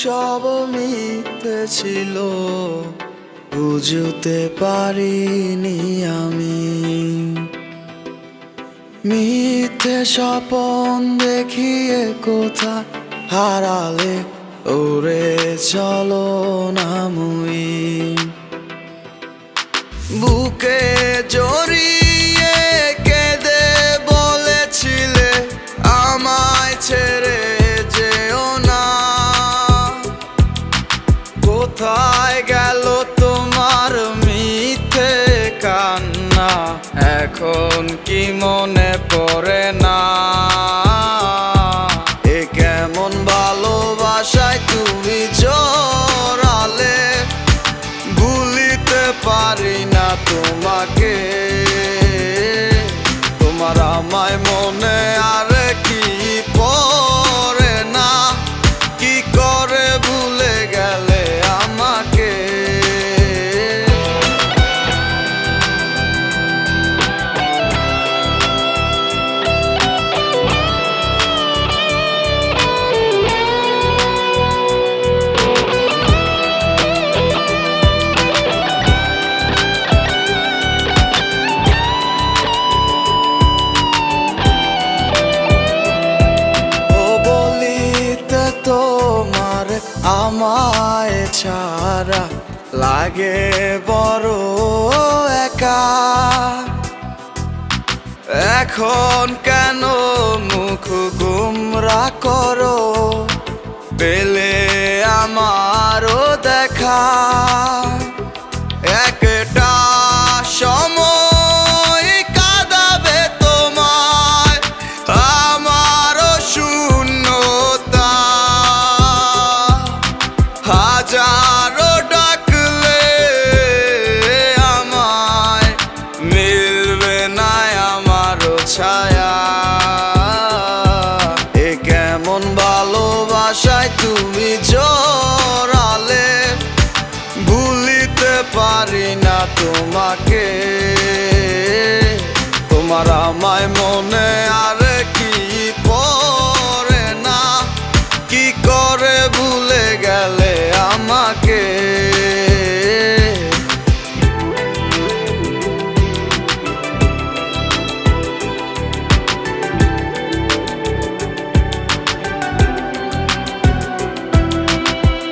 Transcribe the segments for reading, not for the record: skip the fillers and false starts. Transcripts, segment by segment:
সব মিথ্যে ছিল, বুঝতে পারিনি আমি। মিথ্যে স্বপন দেখিয়ে কোথা হারালে ওরে চলো না মুই। বুকে জড়িয়ে কেঁদে বলেছিলে আমায় ছেড়ে যেও না। কোথায় গেল তোমার মিথ্যে কান্না, এখন কি মনে পড়ে না? এ কেমন ভালোবাসায় তুমি জড়ালে, ভুলিতে পারি না তোমাকে। তোমার আমায় মনে আর কি পড়ে না, কি করে ভুলে গেলে আমাকে। তোমার আমায় ছাড়া লাগে বড় একা। এখন কেন মুখ গুমরা করো, পেলে আমারও দেখা। একটা সময় কাঁদাবে তোমায় আমারও শূন্যতা। হাজারো ডাকলে আমায় মিলবে না আমারও ছায়া। এ কেমন ভালোবাসায় তুমি জড়ালে, ভুলিতে পারি না তোমাকে। তোমার আমায় মনে আর কি পড়ে না, কি করে ভুলে গেলে আমাকে।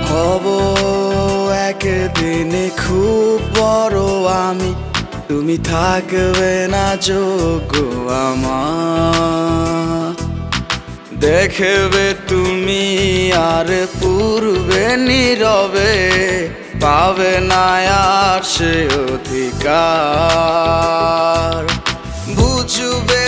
হব একদিনে খুব বড় আমি, তুমি থাকবে না যোগ্য আমার। দেখবে তুমি আর পূর্বে নীরবে, পাবে না আর সে অধিকার। বুঝবে